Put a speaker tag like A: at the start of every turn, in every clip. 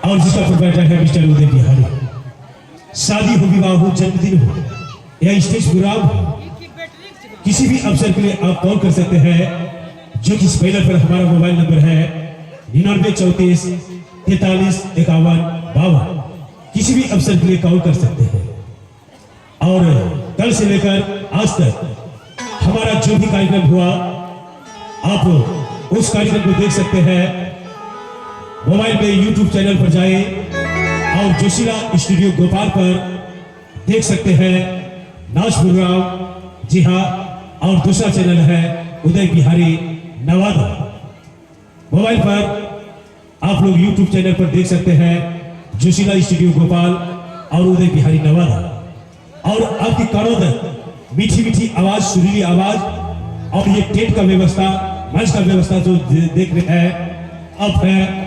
A: और जिसका प्रोप्राइटर है मिस्टर उदय बिहारी। शादी हो, विवाह हो, जन्मदिन हो या स्टेज प्रोग्राम हो, किसी भी अवसर के लिए आप कॉल कर सकते हैं, जो कि स्पेलर पर हमारा मोबाइल नंबर है 9934435152। किसी भी अवसर के लिए कॉल कर सकते हैं। और कल से लेकर आज तक हमारा जो भी कार्यक्रम हुआ, आप उस कार्यक्रम को देख सकते हैं। मोबाइल पे YouTube चैनल पर जाए और जोशीला स्टूडियो भोपाल पर देख सकते हैं नाच प्रोग्राम। जी हाँ, और दूसरा चैनल है उदय बिहारी नवादा। मोबाइल पर आप लोग YouTube चैनल पर देख सकते हैं जोशीला स्टूडियो भोपाल और उदय बिहारी नवादा। और आपकी कानों तक मीठी मीठी आवाज, सुरीली आवाज और ये टेंट का व्यवस्था, मंच का व्यवस्था जो देख रहे हैं, अब है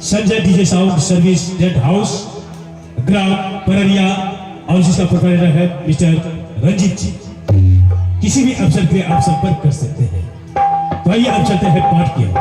A: Sanjay DJ sound service tent house, ग्राम पररिया, और जिसका प्रोप्राइटर है मिस्टर रंजीत जी। किसी भी अवसर पे आप संपर्क कर सकते हैं। तो आइए अब चलते हैं पाठ की ओर।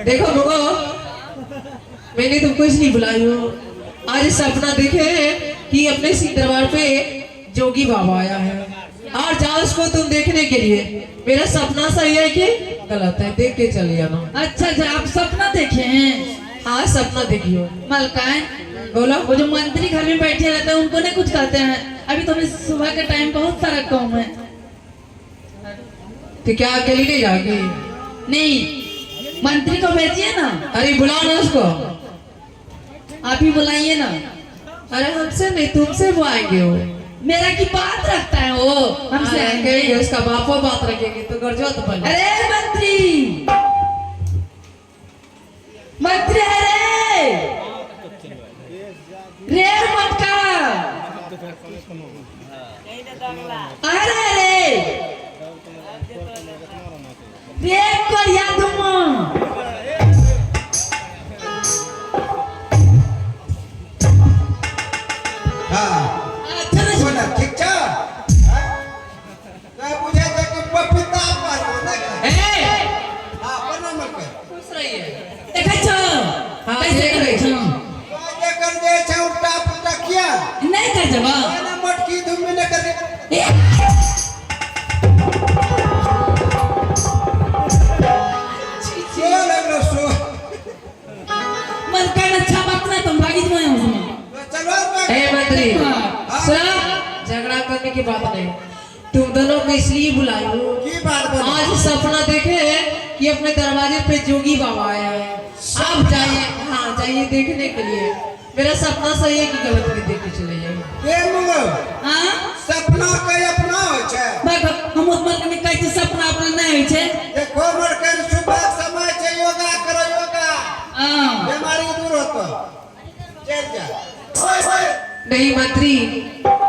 B: देखो भगो, मैंने तुमको इसलिए बुलाई हूँ। आज सपना देखे कि अपने सिंह दरबार पे जोगी बाबा आया है और जाओ उसको तुम देखने के लिए। मेरा सपना सही है कि गलत है? देख के चलिए आना।
C: अच्छा अच्छा, आप सपना देखे हैं?
B: हाँ, सपना देखियो।
C: मलकान
B: बोलो।
C: वो जो मंत्री घर में बैठे रहते हैं उनको नहीं कुछ कहते हैं? अभी तो सुबह के टाइम बहुत सारा काम है।
B: तो क्या अकेली नहीं जाएगी?
C: नहीं, मंत्री को भेजिए ना।
B: अरे बुलाओ ना उसको।
C: आप ही बुलाइए ना।
B: अरे हमसे नहीं, तुमसे बुलाएंगे। वो
C: मेरा की बात रखता है वो हमसे।
B: कहेंगे उसका बापो बात रखेगी तो गरजो तो बन।
C: अरे मंत्री, मंत्री है रे मटका। अरे रे कोरिया तुम। कहना अच्छा बात ना तुम भागी जाओ यहाँ से
D: चलो
B: ए मंत्री सुन, झगड़ा करने की बात नहीं, तुम दोनों को इसलिए बुलाई हूँ
D: की बात बोल
B: आज सपना देखे कि अपने दरवाजे पे जोगी बाबा आया है। आप जाइए, हाँ जाइए देखने के लिए। मेरा सपना सही है कि गलत में देख के चले जाइए।
D: के मुंगो
C: हां
D: सपना के अपना होय छै
C: भाई हम उतमल के कहै छी सपना अपना नहीं होय छै।
D: देखो मर के सुबह समय छै योगा करो योगा
C: हां
D: बीमारी दूर होतो चल जा
B: नहीं मंत्री,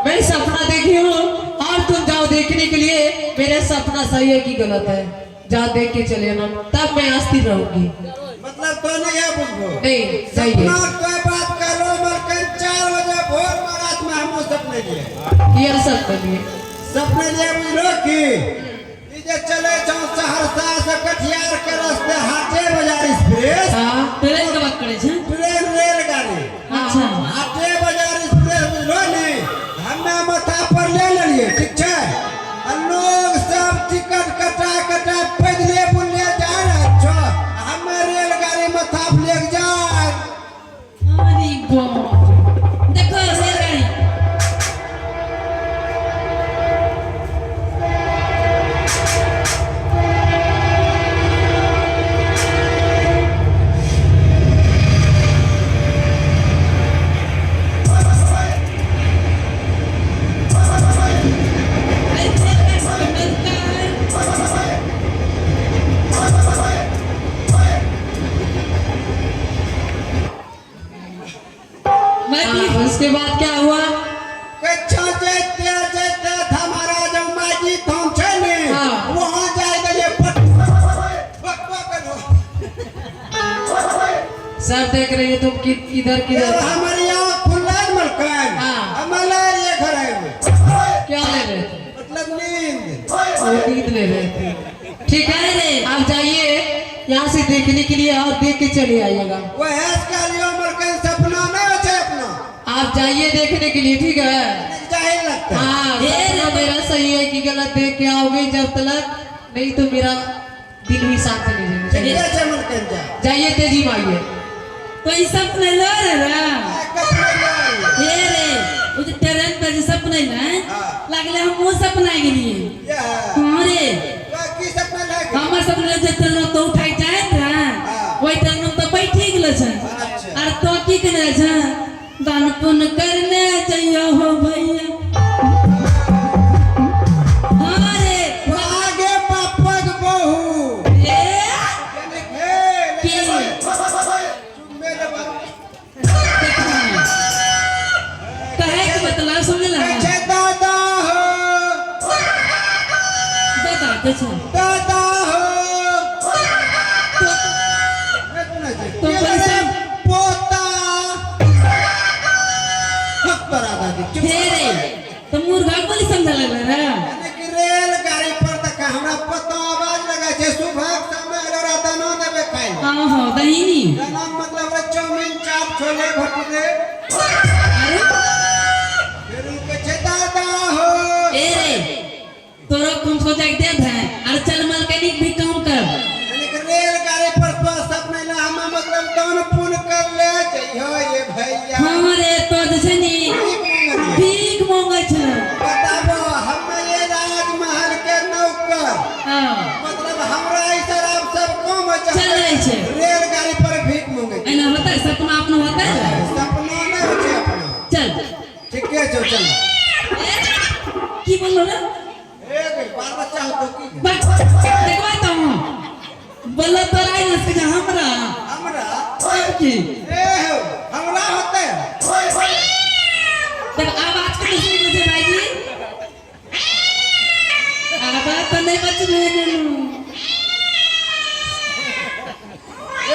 B: मैं सपना देखी हूँ और तुम जाओ देखने के लिए। मेरा सपना सही है कि गलत है, जा देख के चले ना, तब मैं अस्थिर रहूंगी।
D: मतलब तो नहीं है बुझबो
B: नहीं सही
D: सपना
B: है,
D: कोई बात करो मर के 4 बजे भोर में रात में हम सपने लिए
B: ये सब करिए।
D: सपने लिए बुझलो की ई जे चले जाओ सहरसा से कटिहार के रास्ते हाटे बाजार एक्सप्रेस
B: हाँ
C: ट्रेन के बात करे छै।
D: ट्रेन रेलगाड़ी
C: अच्छा
D: हाटे बाजार एक्सप्रेस बुझलो नी हमें माथा पर ले लेलिए ठीक छै आ लोग सब टिकट कटा कटा पैदले बुले जा रहे छो हमें रेलगाड़ी माथा पर ले जाए
C: अरे बाप देखो रेलगाड़ी
B: हाँ, उसके बाद क्या हुआ?
D: कच्छा जैते जैते हमारा जो माजी थाम छै ने
B: हाँ।
D: वहां जाए गए बक करो
B: सब देख रही है तुम किधर
D: जब
B: किधर
D: हमारी आँख खुला मलकन
B: हाँ।
D: हमारे ये घर है
B: क्या ले रहे थे?
D: मतलब नींद
B: वो नींद ले रहे थे। ठीक है रे, आप जाइए यहाँ से देखने के लिए और देख के चले आइएगा।
D: वो हैस का लियो मलकन सपना नहीं है अपना
B: आप जाइए देखने के लिए, ठीक है?
D: जाहिर लगता है
B: हाँ सपना मेरा सही है कि गलत देख के आओगे जब तक, नहीं तो मेरा दिल भी शांत नहीं रहेगा।
D: ठीक
B: चलिए
D: है मलकन जा
B: जाइए तेजी में आइए।
C: कोई सपने लो रे रा
D: कपड़े लो
C: हे रे ओ जे ट्रेन पे जे सपने ना
D: हाँ।
C: लागले हम वो सपना गेलिए।
D: ये
C: हां रे
D: की सपना लगे
C: हमर सपने जे ट्रेन तो उठाई जाए ना
D: हाँ।
C: वही ट्रेन में तो बैठी गेल छ
D: अच्छा।
C: और तो की करे छ दान पुण्य करने चाहिए हो भैया। हां रे
D: आगे पापा के बहू
C: ए
D: की
C: की
D: चुम्मे दबा
C: कहे के बतला सुन ला
D: छे दादा हो
C: दादा के छ
D: दादा हो
C: तो पैसा
D: पोता हक पर आदा दी
C: हे रे तो मुर्गा को नहीं समझ लग रहा
D: यानी कि रेलगाड़ी पर तक हमरा पता आवाज लगा छे सुबह के समय लड़ा दाना देबे खाई
C: हां हां दहीनी
D: दाना मतलब रे चाउमीन चाप छोले भटूरे
C: अरे
D: फिर उनके छे दादा हो
C: ए रे तोरा कौन सो जाग दे है और चल मैकेनिक भी काम कर
D: यानी कि रेलगाड़ी पर तो सपने ना हम मतलब दान पुण्य कर ले जइयो ये भैया
C: हां रे तो जैसे नी भीख मांगे छ
D: बताबो हम ये राजमहल के नौकर
C: हां
D: मतलब हमरा ई शराब सब कम
C: चलै छै
D: रेलगाड़ी पर भीख मांगे
C: एना होता है सपना अपना होता है
D: सपना नहीं होचे अपना
C: चल
D: ठीक है चल
C: की बोलो रे
D: एक बाल बच्चा हो तो की
C: बस देखवा तो बोलो तो राय न से हमरा
D: हमरा
C: की
D: ए हो हमरा होते
C: देख आवाज के नहीं मुझे भाई जी आवाज तो नहीं बच रहे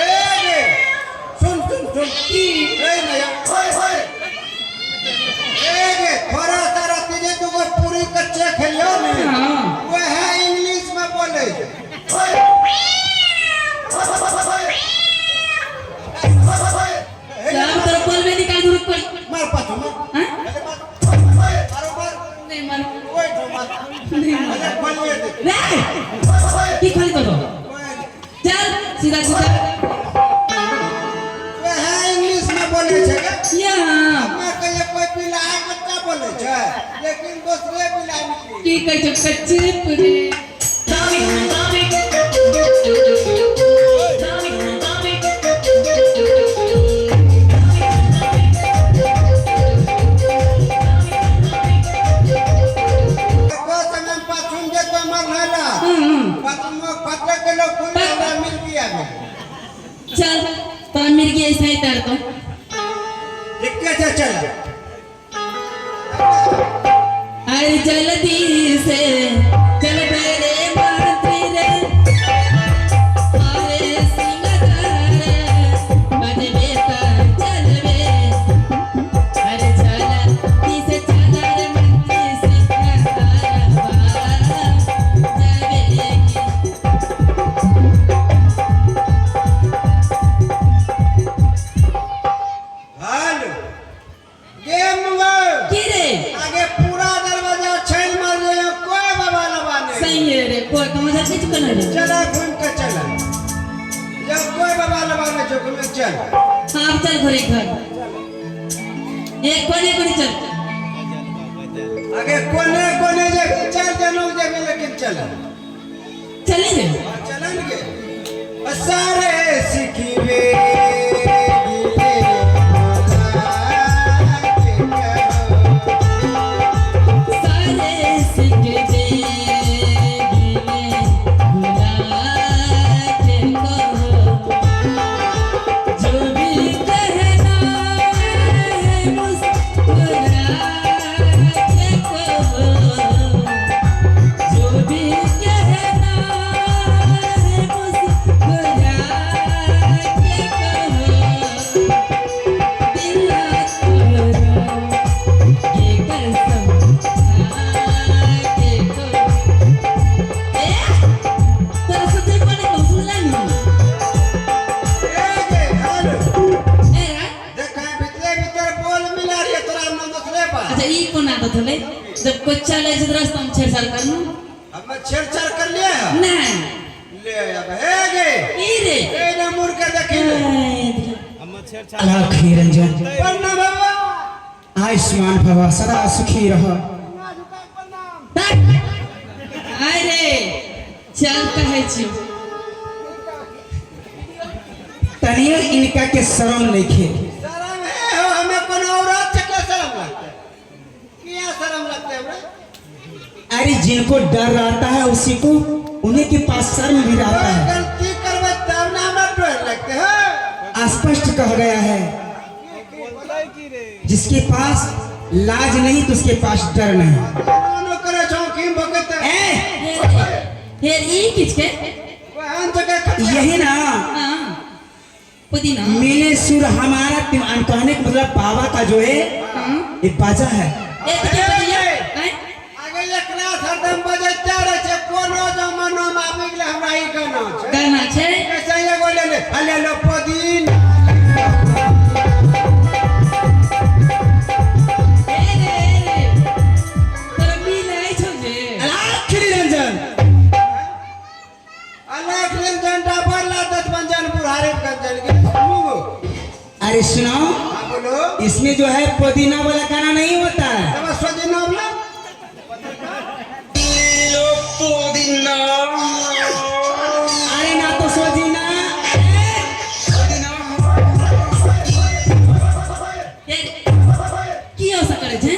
D: ए सुन की ए नया ए थोड़ा सा रात जे तू को पूरी कच्चे खेलियो ने
C: हां
D: वो है इंग्लिश में बोले
C: सब तो बोल में निकाल जरूरत पड़ी
D: मार पाछो मार
C: हां
D: मारो मार
C: नहीं मार
D: ओए तो मार
C: नहीं
D: अरे खोलिए दे
C: रे की खाली तो चल सीधा सीधा
D: वो है
C: यहाँ
D: हमें कहिए कोई बिलाय बच्चा बोले छे लेकिन दूसरे बिलाय निकली
C: की कह जो कच्चे पूरे
D: को समय पाछुन जे तो मर रहला पाछुन में पत्ते के लोग फूल हमरा मिल गया
C: चल तो मिर्गी ऐसा ही तर तो
D: ठीक है चल
C: अरे जल्दी से चल मेरे मंत्री रे अरे सिंगार बजबे तर चलबे अरे जल्दी से चल रे मंत्री सिंगार जाबे
D: हेलो गेम वो
C: की रे
D: आगे पूरा दरवाजा छेल मार ले कोई बाबा लबाने
C: सही है रे कोई कौन सा चीज करना रे
D: चला घूम के चला जब कोई बाबा लबाने जो घूम चल
C: हाँ चल घरे घर एक कोने कोने चल
D: आगे कोने कोने जगह चल जनों जगह लेकिन चला
C: चले रे
D: चलन के सारे सीखी वे
C: सारे सीख दे गिले भुला के कहो जो भी कहना है मुस्कुरा के कहो जो भी कहना है मुस्कुरा के कहो दिला करो ये कसम के कहो तोरा सोचे कोने को सुनला नहीं
D: देखा भीतर भीतर बोल मिला रे तोरा मन दूसरे बा
C: अच्छा ई कोन आदत होले जब कोई चले से रास्ता में छेड़छाड़ करनु
D: अब छेड़छाड़ कर लिया
C: नहीं
D: ले अब हे गे
C: ई रे
D: ए ना मुड़ के देखी
E: अलख निरंजन
D: प्रणाम बाबा
E: आयुष्मान भव सदा सुखी रह
C: अरे चल कहे छी
E: तनियो इनका के शर्म नइखे
D: शर्म है हो हमें कोनो औरत से क्या शर्म लगता है क्या शर्म लगता है हमरा
E: अरे जिनको डर रहता है उसी को उन्हीं के पास शर्म भी रहता
D: कोई
E: है
D: गलती करबे तब ना हमरा डर लगते है
E: स्पष्ट कहा गया है जिसके पास लाज नहीं तो उसके पास डर नहीं
D: कोनो करे चौकी भगत
E: ए,
C: फिर ई किसके
D: वहां जगह
E: यही ना
C: हां पुदीना
E: मेले सुर हमारा कहने का मतलब बाबा का जो है
C: हां
E: ये बाजा है
C: ए तो क्या बतिया हैं
D: आगे एक रात हरदम बजैते रहे छे कोनो जमाना में आबि गेले हमरा ई गाना छे
C: गाना छे
D: कैसे ये बोले ले लो पुदीना
C: रे तोरा मिल आई छौ जे
E: अलख निरंजन
D: अलग दिन झंडा बरला 10 पंजन बुढ़ारे कर चल गए
E: अरे सुनाओ
D: हां बोलो
E: इसमें जो है पुदीना वाला गाना नहीं होता है
D: तब सोजिना बोला
E: अरे ना तो सोजीना
C: की हो सके छे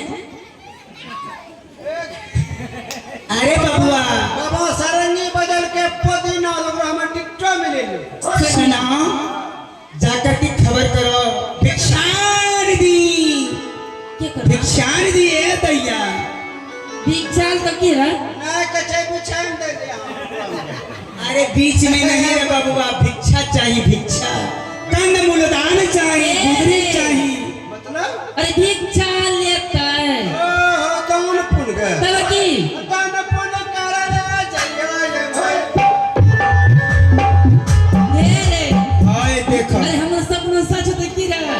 E: अरे बबुआ
D: बाबा सरंगी बदल के पुदीना ओकरा हम टिकटो मिले
E: सुनाओ जाकर के खबर करो भिक्षान दी
C: के कर
E: भिक्षान दी है दैया
C: भिक्षाल तो की है
D: ना कचे बिछान दे दिया
E: अरे बीच में नहीं रे बबुआ भिक्षा चाहिए भिक्षा कंद मूलदान चाहिए गुदरी चाहिए
D: मतलब
C: अरे भिक्षा लेता है
D: ओहो कौन पुन गए
C: तब की
D: कौन पुन कर रे जइयो ये भाई
C: हे रे
E: हाय देखो
C: अरे हमर सपना सच तो की रहा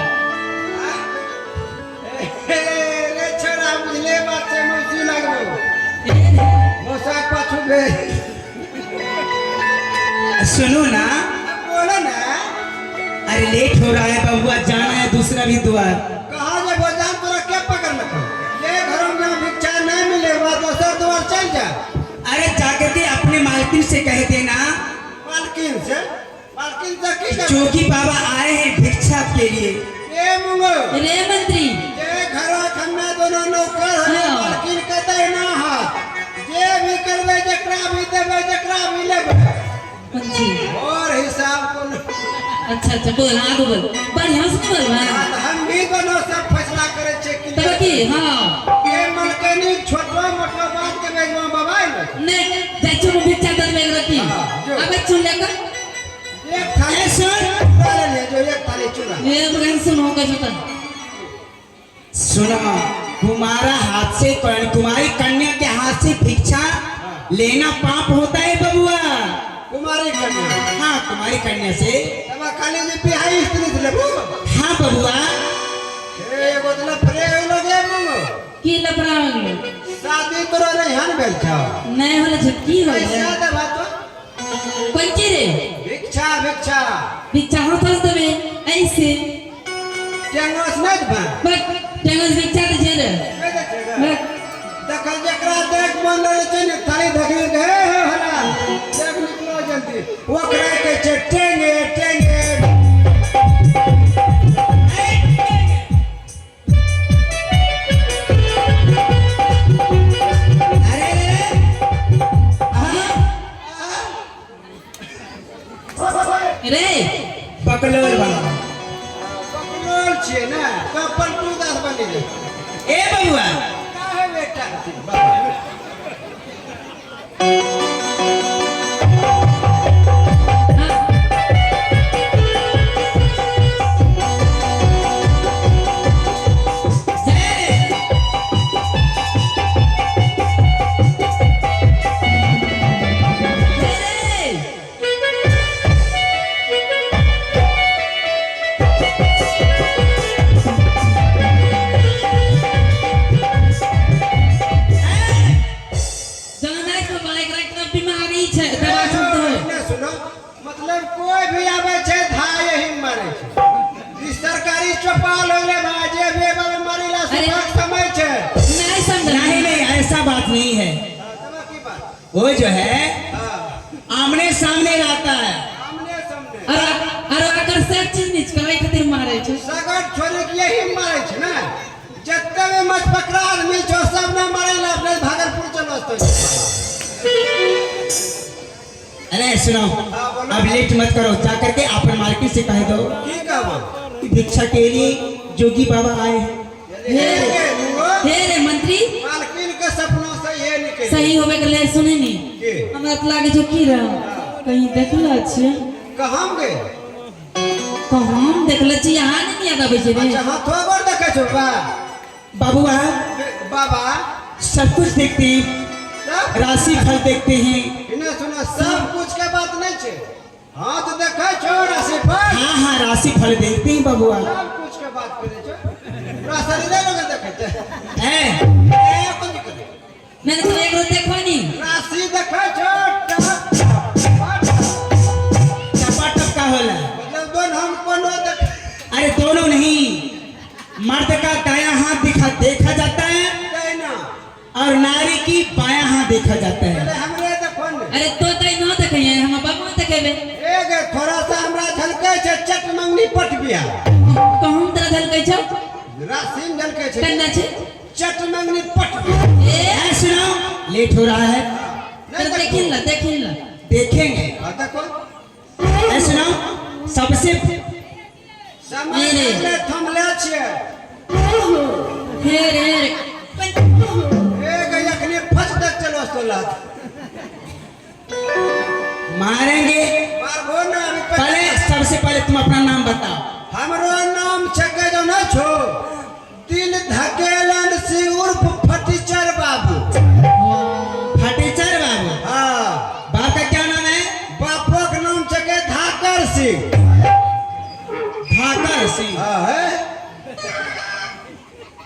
D: रे छोरा बुझले बात से मुसी लगबो
C: हे रे
D: मोसा पाछू गए
E: सुनो ना
D: बोलो ना
E: अरे लेट हो रहा है बबुआ जाना है दूसरा भी द्वार।
D: कहाँ जे भोजन तोरा क्या पकड़ लखो ये घरों में भिक्षा नहीं मिले बा दोसर द्वार चल जा।
E: अरे जाकर के अपने मालकिन से कह देना
D: मालकिन से की कर
E: जोगी बाबा आए हैं भिक्षा के लिए।
D: ए मुंगो
C: रे मंत्री
D: ये घरों खन्ना दोनों नौकर है
C: हाँ।
D: मालकिन कहते ना हाथ जे भी करवे जकरा भी देवे जकरा भी लेवे
C: मंत्री
D: और हिसाब को
C: अच्छा अच्छा बोल आगे बोल बढ़िया से बोल भाई
D: हम भी दोनों सब फैसला करे छे कि
C: तब की हाँ
D: ये मलकनी छोटो मोटो बात के बेजवा बबाई में
C: नहीं जाचो में भिक्षा दे में रखी
D: हाँ, जो।
C: अब सुन लेकर
D: एक थाली
E: ए, सुन।
D: डाल ले जो एक थाली चूड़ा
C: ये बगैर सुनो का जोता
E: सुनो तुम्हारा हाथ से तुम्हारी कन्या के हाथ से भिक्षा लेना पाप होता है बबुआ।
D: कुमारी कन्या
E: हाँ तुम्हारी कन्या से।
D: तब खाली जी बिहाई स्त्री से लेबू
E: हाँ बबुआ
D: ए बोतला फ्रे लगे मुंगो
C: की लपरांग
D: शादी तोरा नहीं हन भेल छ
C: नहीं होला झटकी हो
D: पैसा दे बात
C: पंची रे
D: भिक्षा भिक्षा
C: भिक्षा हाथ देवे ऐसे
D: टेंगोस नहीं बा
C: बट टेंगस भिक्षा दे जे रे बट
D: देखल जकरा देख मन रहे छै ने थाली धकली के हे हला देख निकलो जल्दी ओकरा के छै टेंगे टेंगे
C: रे
E: पकलोल बाबा।
D: पकड़ल छिए ना कपल टू दास बनी जे
E: ए बबुआ
D: काहे बेटा
C: बीमारी छै दवा सुनते हो
D: ने सुनो मतलब कोई भी आवे छै धा यही मारे छै ई सरकारी चौपाल होले भाजे भी बाबा मारिला सुबह समय छै
C: नहीं समझ
E: नहीं नहीं ऐसा बात नहीं है।
D: तब की बात
E: वो जो है
D: हां
E: आमने सामने रहता है।
D: हमने समझे
C: और अगर सब चीज निचकावे खातिर मारे छै
D: सगट छोड़ के यही मारे छै ना जत्ते में मत पकड़ा आदमी छो सब ने मारिला अपने भागलपुर चलो तो
E: अरे सुनो
D: हाँ, बोलो।
E: अब लेट मत करो जाकर के अपन मार्केट से कह दो
D: की कहबो
E: कि भिक्षा के लिए जोगी बाबा आए हैं।
D: हे मुंगो
C: हे रे मंत्री
D: मालकिन के सपनों से ये निकल
C: सही होवे के लिए सुने नी
D: के
C: हमरा तो लागे जो की रहा कहीं देखला छै
D: कहम गे
C: कहाँ देखला छी यहाँ नहीं याद आवे छै रे
D: अच्छा हाथो गोर देखे छो बा
E: बाबूआ
D: बाबा
E: सब कुछ देखते हैं
D: सब
E: राशि फल देखते हैं।
D: इन्हें सुनो सब कुछ के बात नहीं छे हाथ देखे छो राशि पर
E: हाँ हाँ राशि फल देखते हैं बबुआ।
D: सब कुछ के बात करे छो राशि दे लोग देखे छे
E: हैं
D: ए कुछ करे
C: मैंने तो एक रोज देखवा नी
D: राशि देखे छो
E: टपाटप का होला।
D: मतलब दोनों हम कोनो देख
E: अरे दोनों नहीं मर्द का दायां हाथ देखा जाता है
D: देना
E: और नारी की बायां हाथ देखा जाता है।
D: पहले हमरे देखो ने
C: अरे तो तई न देखे हैं हम बाबा देखेबे
D: एक थोड़ा सा हमरा झलके छे चट मंगनी पट बिया
C: कहूं तरह धल कह छौ
D: राशि झलके छे
C: करना छै
D: चट मंगनी पट बिया
C: ए
E: सुनो लेट हो रहा है
C: तो देखिन ला
E: देखेंगे।
D: देखो
E: सुनो सबसे
D: समय
C: मेरे।
D: ले थमले छे
C: हे रे
D: एक यखनी फस तक चलो सोलत
E: मारेंगे।
D: मारबो ना अभी
E: पहले सबसे पहले तुम अपना नाम बताओ।
D: हमरो नाम छके जो न छो दिल धकेलन सिंह उर्फ फटीचर बाबू
E: फटीचर बाबू।
D: हां
E: बाप का क्या नाम है?
D: बापो के नाम छके धाकर सिंह
E: ठाकर सिंह।
D: हां है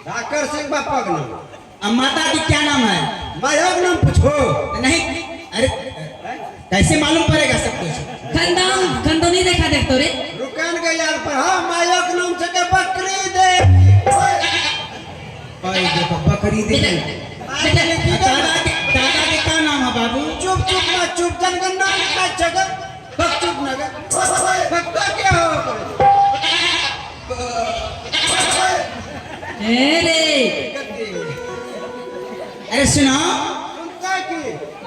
D: धाकर सिंह बापा का नाम
E: अब माता की क्या नाम है?
D: माया का नाम पूछो
E: नहीं अरे कैसे मालूम पड़ेगा सब कुछ?
C: खानदान नहीं देखा देखतो रे
D: रुकन के यार पर हां माया का नाम छके बकरी
E: ये देखो बकरी
C: बेटा
E: देखो
C: बेटा
E: दादा के क्या नाम है बाबू?
D: चुप चुप ना चुप जनगणना का जगह बक चुप ना गए भक्ता क्या हो
C: रे
E: अरे सुनो
D: सुनता कि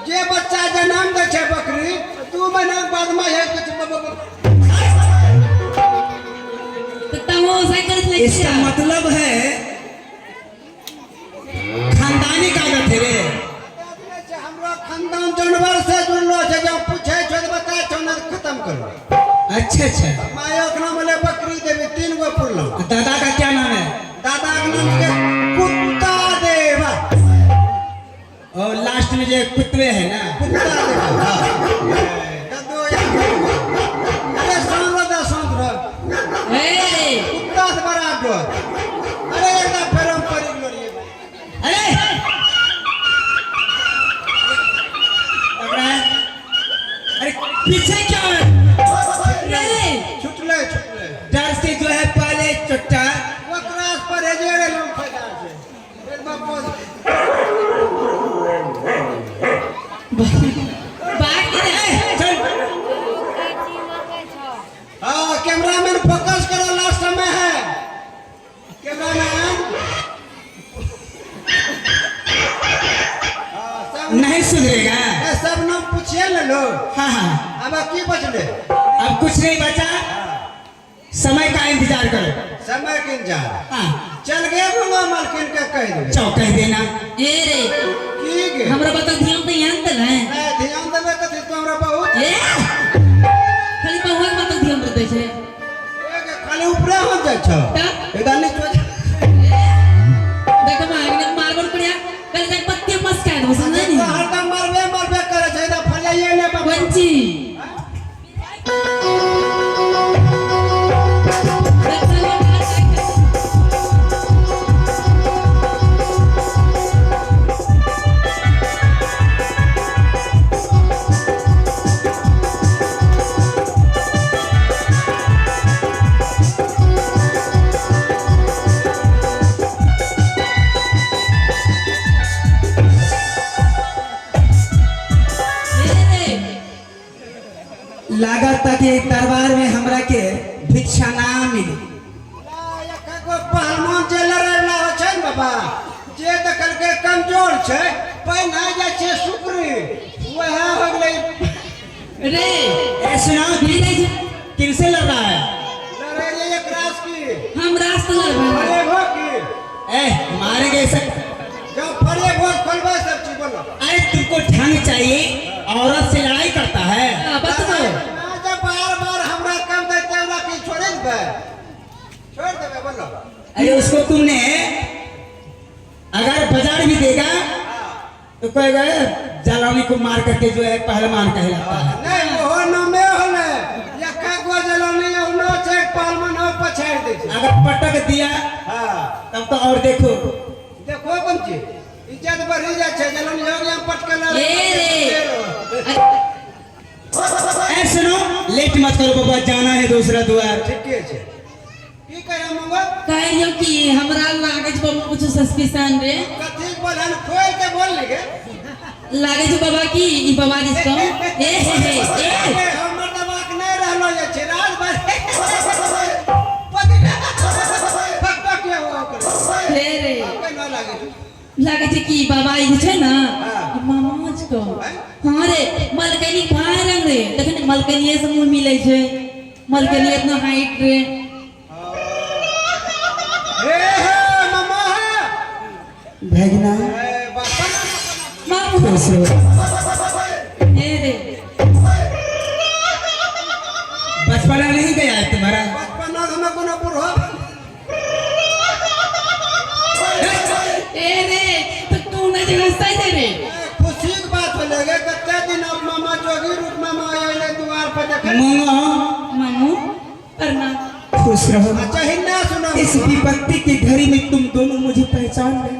D: जे बच्चा जन्म दे छे बकरी तू महीना बाद में है कुछ
C: तो तमोसा कर ले
E: इसका मतलब है खानदानी कागज है रे।
D: हमरा खानदान जानवर से जुड़लो छे जब पूछे छे तो बता छो ना खत्म करो।
E: अच्छा अच्छा
D: मायो के नाम ले बकरी देवी 3 गो पुरलो
E: दादा का क्या नाम है?
D: दादा के नाम के कुत्ता देवा
E: और लास्ट में जो कुत्ते है ना
D: कुत्ता देवा कदो अरे सांग
C: रे
D: कुत्ता से बड़ा डर अरे एकदम फेरम पड़ी लोरी
E: अरे पकड़ा है? अरे पीछे क्या है?
C: रे
D: छुटले
E: डर से जो है पहले चट्टा
D: वो क्रॉस पर है जेड़े लोग फटा से फिर वापस
C: बाकी रे
E: चल
D: हां कैमरामैन फोकस करो लास्ट में है कैमरामैन
E: नहीं सुधरेगा।
D: ये सब नाम पूछिए ले लो
E: हाँ हाँ
D: अब की बचले
E: अब कुछ नहीं बचा, समय का इंतजार करो।
D: समय के इंतजार
E: हाँ
D: चल गए बोलो मालकिन के कह दे
E: चौ कह देना।
C: ए रे
D: की गे
C: हमरा बता ध्यान तो यान तल है
D: मैं ध्यान देबे कथि तो हमरा बहुत
C: ए खाली बहु मत ध्यान दे छे
D: एक खाली ऊपरे हो जाय छ
C: तब
D: एकदम नीचे
C: देख मारने मारबल पड़िया कल तक पत्ते मस का दो समझ नहीं
D: हरदम मारबे करे छै दा फलिए ले बाबा
C: पंची
E: लागत तक ये दरबार में हमरा के भिक्षा ना मिली।
D: को पहलवान जे लड़ला हो छै न बाबा जे देखल के कमजोर छै पहिना जाय छै शुक्री वह हो गेलै
C: रे
E: ए सुनो किनसे लड़ रहा है?
D: लड़े ये एक रास की
C: हम रास्ता लड़
D: फरे हो की
E: ए मारेंगे सब।
D: जब फरे हो खोलबे सब चीज बोलो
E: अरे तुमको ढंग चाहिए, औरत से लड़ाई करता है।
C: बस तो
D: ना जब बार-बार हमरा कम देते हमरा की छोड़ देबे छोड़ देबे बोलो
E: अरे उसको तुमने अगर बाजार भी देगा तो कहेगा जलानी को मार करके जो है पहलवान कहलाता है।
D: नहीं वो नामे होले या का गो जलानी होनो छै पहलवान हो पछाड़ दे छै
E: अगर पटक दिया
D: हां
E: तब तो और देखो
D: देखो कौन चीज इज्जत बढ़ी जाय छै जलानी हो गया पटकला
E: ए सुनो लेट मत करो बाबा, जाना है दूसरा द्वार।
D: ठीके छै की करे मंगो
C: कहियो कि हमरा लागे छै बाबा कुछ सस्पिशन रे
D: कथी बोलन खोल के बोल लगे
C: लागे छै बाबा की ई बाबा जिसको ए हे
D: हमर दिमाग नहीं रहलो ये छै रात भर पति फक्का के हो करे
C: हे रे
D: के न लागे
C: लागे छै कि बाबा ई छै ना मामाज को हां रे मलकनी भाई रंग रे देखन मलकनी से मुंह मिले छै मलकनी इतना हाइट रे
D: हे मामा
E: भगना
D: ए बापा
C: मामू
E: खुश रहो।
C: हे रे
E: बचपना नहीं गया है तुम्हारा?
D: बचपन में कोनो बुढ़ो
C: ए रे तो तू ना जगह सही दे रे
D: खुशी की बात हो लगे कच्चा दिन अब मामा जोगी रूप में मामा आइले द्वार पर देखे
E: मंगो
C: मामू प्रणाम
E: खुश रहो।
D: अच्छा हिन्ना सुनो
E: इस विपत्ति की घड़ी में तुम दोनों मुझे पहचान रहे।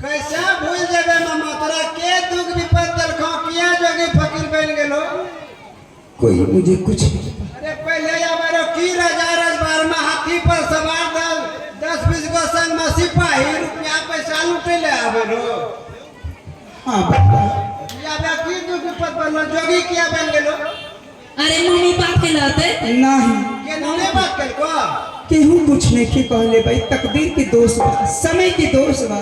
D: कैसा भूल जेबे मामा तोरा के दुख विपद दलखो किया जोगी फकीर बन गेलो
E: कोई मुझे कुछ नहीं पता।
D: अरे पहले हमारो की राजा रजबार में हाथी पर सवार 10-20 गो संग में सिपाही रुपया पैसा बनो
E: हाँ बाबा
D: या बाकी जो विपत बनो जोगी किया बन गेलो
C: अरे मम्मी बाप के लाते
E: नहीं
D: के नने बात कर को
E: केहू कुछ नहीं के कहले भाई तकदीर के दोष बा समय के दोष बा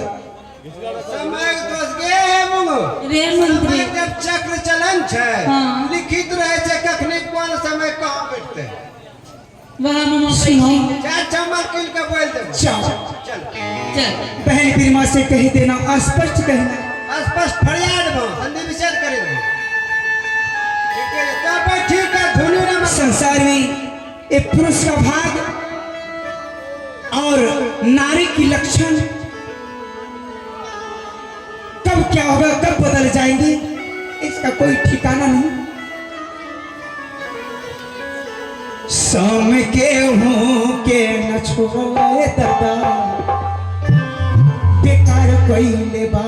D: समय दोष गे मुंगो
C: रे मंत्री
D: समय जब चक्र चलन छे
C: हाँ।
D: लिखित रहे छे कखनी कौन समय कहां बैठते
C: वाह मामा
E: सुनो।
C: पैठी
D: चार चमल किल के बोल दे
E: चल
D: चल
C: चल
E: बहन प्रेमा से कह देना स्पष्ट कहना
D: स्पष्ट फरियाद में संधि विच्छेद करेंगे ठीक है तब ठीक है धुनी ना
E: संसार में एक पुरुष का भाग और नारी की लक्षण कब क्या होगा कब बदल जाएंगे इसका कोई ठिकाना नहीं सम के हूँ के न छोड़े दादा बेकार कोई ले बा